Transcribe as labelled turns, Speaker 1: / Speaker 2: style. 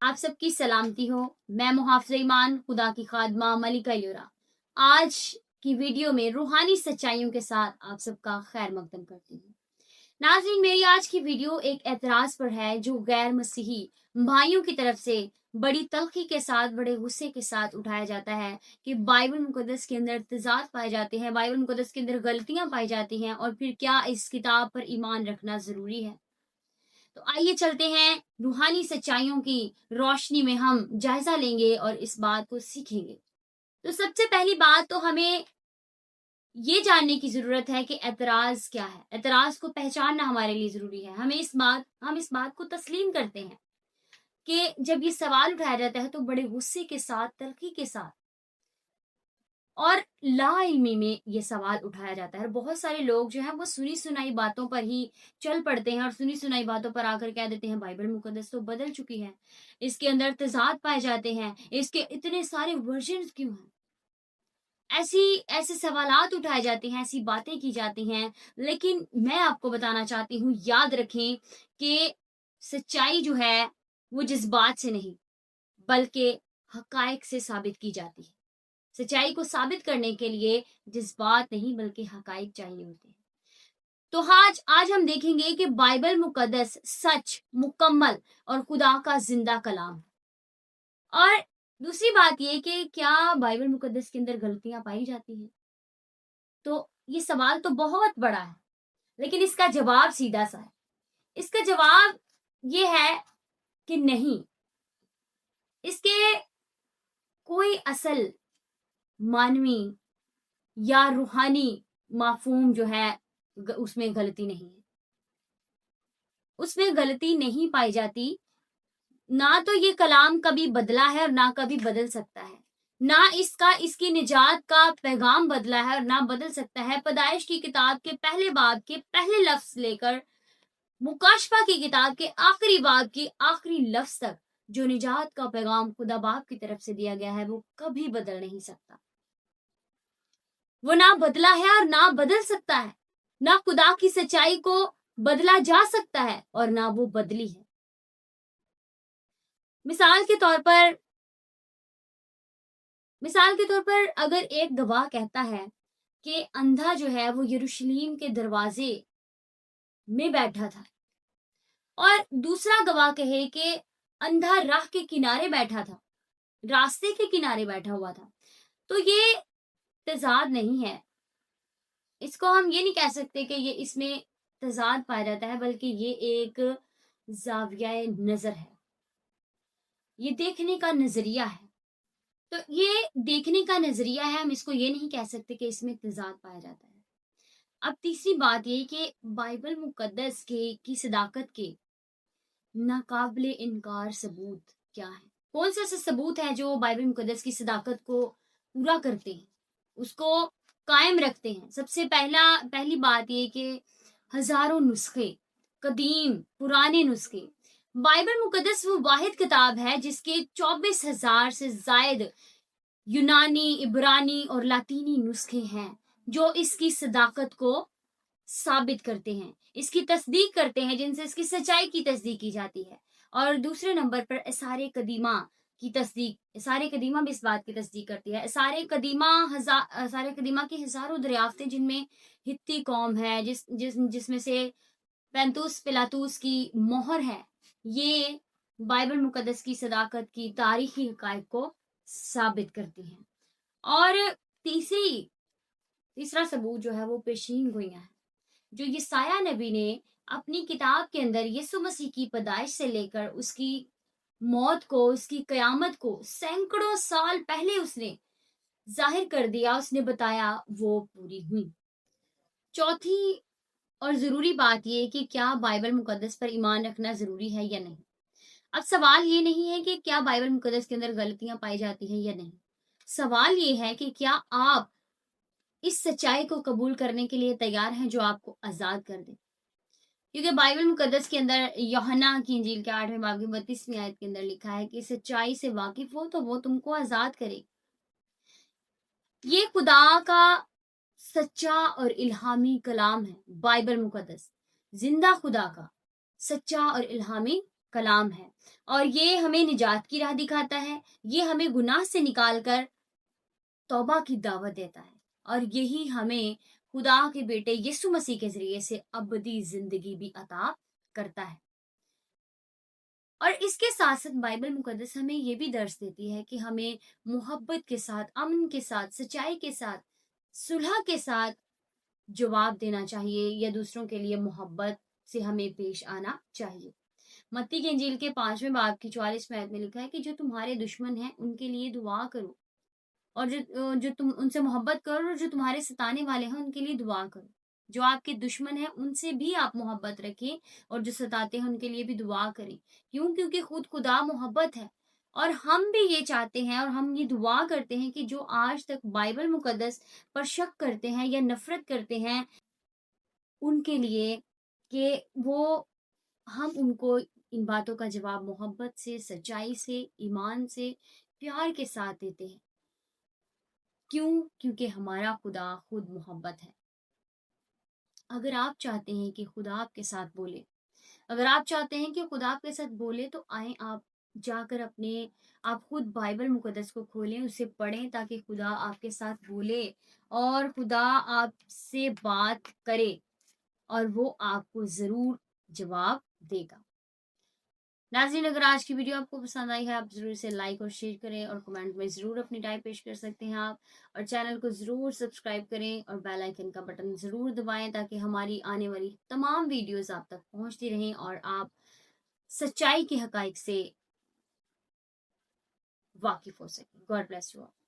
Speaker 1: आप सबकी सलामती हो। मैं मुहाफ़िज़ ईमान खुदा की खादमा मलिका यूरा आज की वीडियो में रूहानी सच्चाइयों के साथ आप सबका खैर मकदम करती हूँ। नाज़रीन, मेरी आज की वीडियो एक एतराज़ पर है जो गैर मसीही भाइयों की तरफ से बड़ी तल्खी के साथ, बड़े गुस्से के साथ उठाया जाता है कि बाइबल मुक़द्दस के अंदर तज़ाद पाए जाते हैं, बाइबल मुक़द्दस के अंदर गलतियाँ पाई जाती हैं और फिर क्या इस किताब पर ईमान रखना ज़रूरी है। तो आइए चलते हैं, रूहानी सच्चाइयों की रोशनी में हम जायजा लेंगे और इस बात को सीखेंगे। तो सबसे पहली बात तो हमें ये जानने की जरूरत है कि एतराज क्या है। एतराज को पहचानना हमारे लिए जरूरी है। हम इस बात को तस्लीम करते हैं कि जब ये सवाल उठाया जाता है तो बड़े गुस्से के साथ, तल्खी के साथ और लाइल्मी में ये सवाल उठाया जाता है। बहुत सारे लोग जो हैं वो सुनी सुनाई बातों पर ही चल पड़ते हैं और सुनी सुनाई बातों पर आकर कह देते हैं बाइबल मुकद्दस तो बदल चुकी है, इसके अंदर तजाद पाए जाते हैं, इसके इतने सारे वर्जन क्यों हैं। ऐसी ऐसे सवालात उठाए जाते हैं, ऐसी बातें की जाती हैं। लेकिन मैं आपको बताना चाहती हूँ, याद रखें कि सच्चाई जो है वो जज्बात से नहीं बल्कि हकायक से साबित की जाती है। सच्चाई को साबित करने के लिए जज्बात नहीं बल्कि हकाइक चाहिए होते हैं। तो आज हम देखेंगे कि बाइबल मुकद्दस सच, मुकम्मल और खुदा का जिंदा कलाम है। और दूसरी बात ये कि क्या बाइबल मुकद्दस के अंदर गलतियां पाई जाती हैं। तो ये सवाल तो बहुत बड़ा है, लेकिन इसका जवाब सीधा सा है। इसका जवाब ये है कि नहीं, इसके कोई असल मानवी या रूहानी माफूम जो है उसमें गलती नहीं है, उसमें गलती नहीं पाई जाती। ना तो ये कलाम कभी बदला है और ना कभी बदल सकता है, ना इसकी निजात का पैगाम बदला है और ना बदल सकता है। पैदाइश की किताब के पहले बाब के पहले लफ्ज लेकर मुकाशफा की किताब के आखिरी बाब की आखिरी लफ्ज तक जो निजात का पैगाम खुदा बाप की तरफ से दिया गया है वो कभी बदल नहीं सकता। वो ना बदला है और ना बदल सकता है। ना खुदा की सच्चाई को बदला जा सकता है और ना वो बदली है। मिसाल के तौर पर अगर एक गवाह कहता है कि अंधा जो है वो यरूशलेम के दरवाजे में बैठा था और दूसरा गवाह कहे कि अंधा राह के किनारे बैठा था, रास्ते के किनारे बैठा हुआ था, तो ये तजाद नहीं है। इसको हम ये नहीं कह सकते कि ये इसमें तजाद पाया जाता है, बल्कि ये एक जाविया नजर है, ये देखने का नजरिया है। तो ये देखने का नजरिया है, हम इसको ये नहीं कह सकते कि इसमें तजाद पाया जाता है। अब तीसरी बात ये कि बाइबल मुकद्दस के की सदाकत के नाकाबिले इनकार सबूत क्या है। कौन से ऐसे सबूत है जो बाइबल मुकद्दस की सदाकत को पूरा करते हैं, उसको कायम रखते हैं। सबसे पहली बात ये कि हजारों नुस्खे, कदीम पुराने नुस्खे। बाइबल मुकद्दस वो वाहिद किताब है जिसके 24,000 से जायद यूनानी, इब्रानी और लातीनी नुस्खे हैं जो इसकी सदाकत को साबित करते हैं, इसकी तस्दीक करते हैं, जिनसे इसकी सच्चाई की तस्दीक की जाती है। और दूसरे नंबर पर एसारे कदीमा की तस्दीक, एसारे कदीमा भी इस बात की तस्दीक करती है। एसारे कदीमा की हजारों दरियाफ्तें जिनमें हित्ती कौम है, जिसमें से पैंतुस पिलातुस की मोहर है, ये बाइबल मुकद्दस की सदाकत की तारीखी हकायक को साबित करती हैं। और तीसरा सबूत जो है वो पेशीन गोइयां है, जो यसाया नबी ने अपनी किताब के अंदर यीशु मसीह की पैदाइश से लेकर उसकी मौत को, उसकी कयामत को सैकड़ों साल पहले उसने जाहिर कर दिया, उसने बताया, वो पूरी हुई। चौथी और जरूरी बात यह कि क्या बाइबल मुकद्दस पर ईमान रखना जरूरी है या नहीं। अब सवाल ये नहीं है कि क्या बाइबल मुकद्दस के अंदर गलतियां पाई जाती हैं या नहीं। सवाल ये है कि क्या आप इस सच्चाई को कबूल करने के लिए तैयार हैं जो आपको आजाद कर दे। क्योंकि बाइबल मुकद्दस के अंदर यूहन्ना की इंजील के 8वें बाब की 32वीं आयत के अंदर लिखा है कि सच्चाई से वाकिफ हो तो वो तुमको आजाद करे। ये खुदा का सच्चा और इल्हामी कलाम है। बाइबल मुकद्दस जिंदा खुदा का सच्चा और इल्हामी کلام ہے اور یہ ہمیں نجات کی راہ دکھاتا ہے، یہ ہمیں گناہ سے نکال کر توبہ کی دعوت دیتا ہے اور یہی ہمیں خدا کے بیٹے یسوع مسیح کے ذریعے سے ابدی زندگی بھی عطا کرتا ہے۔ اور اس کے ساتھ ساتھ بائبل مقدس ہمیں یہ بھی درس دیتی ہے کہ ہمیں محبت کے ساتھ، امن کے ساتھ، سچائی کے ساتھ، صلح کے ساتھ جواب دینا چاہیے یا دوسروں کے لیے محبت سے ہمیں پیش آنا چاہیے۔ متی کے انجیل کے 5ویں باب کی 44ویں آیت میں لکھا ہے کہ جو تمہارے دشمن ہیں ان کے لیے دعا کرو، اور جو تم ان سے محبت کرو، اور جو تمہارے ستانے والے ہیں ان کے لیے دعا کرو۔ جو آپ کے دشمن ہیں ان سے بھی آپ محبت رکھیں، اور جو ستاتے ہیں ان کے لیے بھی دعا کریں۔ کیوں؟ کیونکہ خود خدا محبت ہے، اور ہم بھی یہ چاہتے ہیں اور ہم یہ دعا کرتے ہیں کہ جو آج تک بائبل مقدس پر شک کرتے ہیں یا نفرت کرتے ہیں ان کے لیے، کہ وہ ہم ان کو ان باتوں کا جواب محبت سے، سچائی سے، ایمان سے، پیار کے ساتھ دیتے ہیں۔ کیوں؟ کیونکہ ہمارا خدا خود محبت ہے۔ اگر آپ چاہتے ہیں کہ خدا آپ کے ساتھ بولے، اگر آپ چاہتے ہیں کہ خدا آپ کے ساتھ بولے، تو آئیں آپ جا کر آپ خود بائبل مقدس کو کھولیں، اسے پڑھیں تاکہ خدا آپ کے ساتھ بولے اور خدا آپ سے بات کرے اور وہ آپ کو ضرور جواب دے گا۔ ناظرین، اگر آج کی ویڈیو آپ کو پسند آئی ہے، آپ ضرور اسے لائک اور شیئر کریں اور کمنٹ میں ضرور اپنی رائے پیش کر سکتے ہیں آپ، اور چینل کو ضرور سبسکرائب کریں اور بیل آئیکن کا بٹن ضرور دبائیں تاکہ ہماری آنے والی تمام ویڈیوز آپ تک پہنچتی رہیں اور آپ سچائی کے حقائق سے واقف ہو سکیں۔ God bless you all.